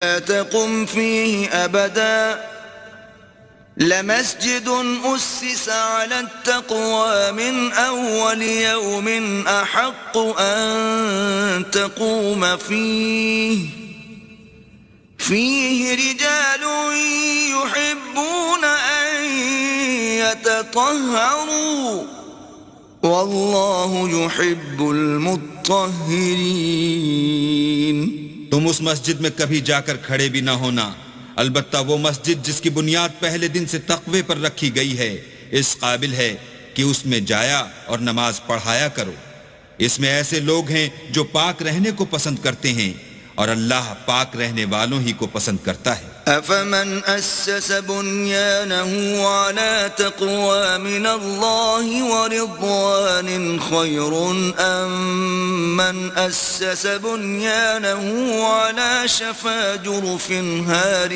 لا تقم فيه أبدا لمسجد أسس على التقوى من أول يوم أحق أن تقوم فيه رجال يحبون أن يتطهروا والله يحب المطهرين. تم اس مسجد میں کبھی جا کر کھڑے بھی نہ ہونا، البتہ وہ مسجد جس کی بنیاد پہلے دن سے تقوی پر رکھی گئی ہے اس قابل ہے کہ اس میں جایا اور نماز پڑھایا کرو. اس میں ایسے لوگ ہیں جو پاک رہنے کو پسند کرتے ہیں اور اللہ پاک رہنے والوں ہی کو پسند کرتا ہے. أفمن أسس بنيانه على تقوى من الله ورضوان خير أم من أسس بنيانه على شفا جرف هار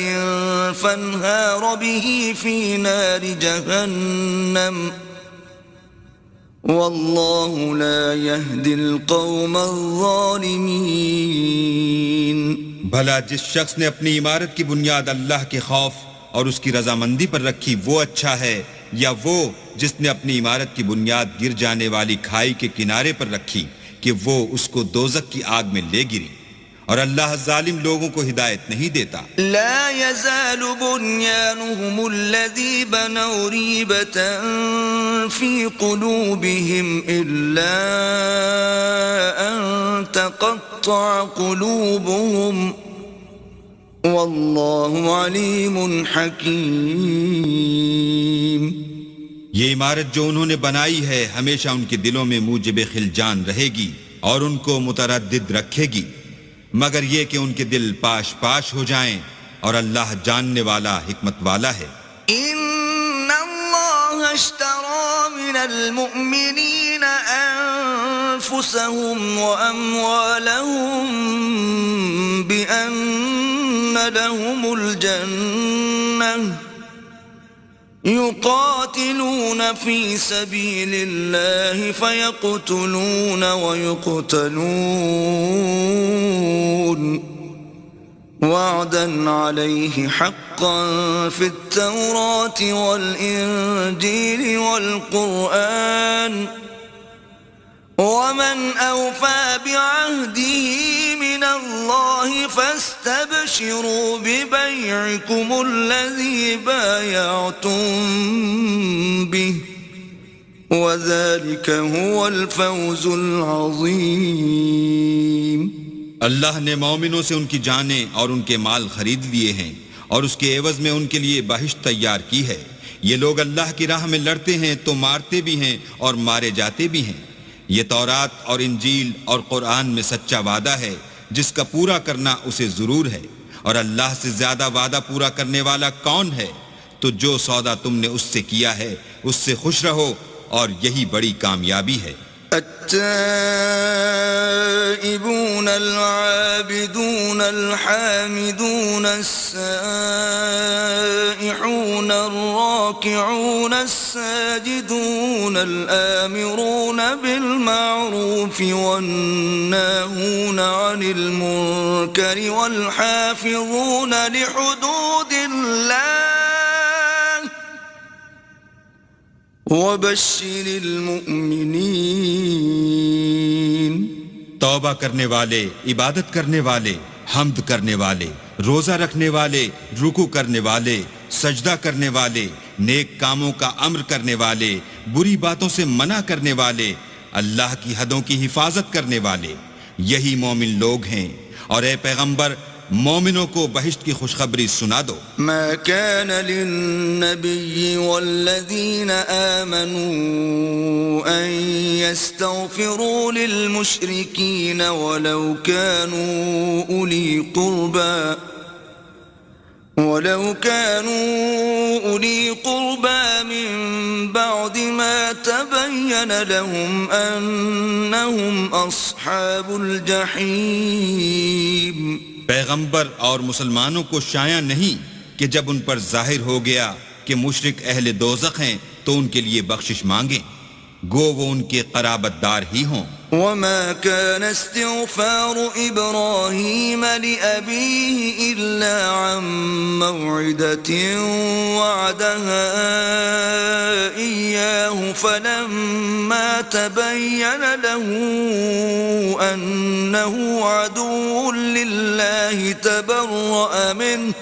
فانهار به في نار جهنم والله لا يهدي القوم الظالمين. بھلا جس شخص نے اپنی عمارت کی بنیاد اللہ کے خوف اور اس کی رضامندی پر رکھی وہ اچھا ہے، یا وہ جس نے اپنی عمارت کی بنیاد گر جانے والی کھائی کے کنارے پر رکھی کہ وہ اس کو دوزخ کی آگ میں لے گری، اور اللہ ظالم لوگوں کو ہدایت نہیں دیتا. لا يزال بنيانهم الذي بنوا ريبة في قلوبهم إلا أن تقطع قلوبهم والله عليم حكيم. یہ عمارت جو انہوں نے بنائی ہے ہمیشہ ان کے دلوں میں موجب خلجان رہے گی اور ان کو متردد رکھے گی، مگر یہ کہ ان کے دل پاش پاش ہو جائیں، اور اللہ جاننے والا حکمت والا ہے. ان اللہ اشترى من المؤمنین انفسهم واموالهم بان لهم الجنة يقاتلون في سبيل الله فيقتلون ويقتلون وعدا عليه حقا في التوراة والإنجيل والقرآن ومن أوفى بعهده من الله فاستبشروا ببيعكم الذي بايعتم به وذلك هو الفوز العظيم. اللہ نے مومنوں سے ان کی جانیں اور ان کے مال خرید لیے ہیں اور اس کے عوض میں ان کے لیے بہشت تیار کی ہے. یہ لوگ اللہ کی راہ میں لڑتے ہیں تو مارتے بھی ہیں اور مارے جاتے بھی ہیں. یہ تورات اور انجیل اور قرآن میں سچا وعدہ ہے جس کا پورا کرنا اسے ضرور ہے، اور اللہ سے زیادہ وعدہ پورا کرنے والا کون ہے؟ تو جو سودا تم نے اس سے کیا ہے اس سے خوش رہو، اور یہی بڑی کامیابی ہے. التائبون العابدون الحامدون السائحون الراكعون الساجدون الآمرون بالمعروف والناهون عن المنكر والحافظون لحدود الله وبشر المؤمنین. توبہ کرنے والے، عبادت کرنے والے، حمد کرنے والے، روزہ رکھنے والے، رکوع کرنے والے، سجدہ کرنے والے، نیک کاموں کا امر کرنے والے، بری باتوں سے منع کرنے والے، اللہ کی حدوں کی حفاظت کرنے والے، یہی مومن لوگ ہیں. اور اے پیغمبر مومنوں کو بہشت کی خوشخبری سنا دو. ما كان للنبي والذين آمنوا أن يستغفروا للمشركين ولو كانوا أولي قربى من بعد ما تبين لهم أنهم أصحاب الجحيم. پیغمبر اور مسلمانوں کو شایع نہیں کہ جب ان پر ظاہر ہو گیا کہ مشرک اہل دوزخ ہیں تو ان کے لیے بخشش مانگیں، گو وہ ان کے قرابت دار ہی ہوں. وما كان استغفار إبراهيم لأبيه إلا عن موعدة وعدها إياه فلما تبين له أنه عدو لله تبرأ منه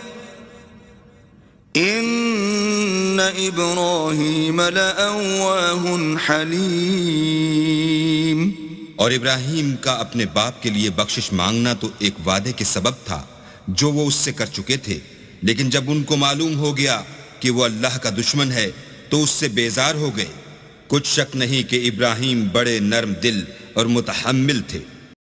إن إبراهيم لأواه حليم. اور ابراہیم کا اپنے باپ کے لیے بخشش مانگنا تو ایک وعدے کے سبب تھا جو وہ اس سے کر چکے تھے، لیکن جب ان کو معلوم ہو گیا کہ وہ اللہ کا دشمن ہے تو اس سے بیزار ہو گئے. کچھ شک نہیں کہ ابراہیم بڑے نرم دل اور متحمل تھے.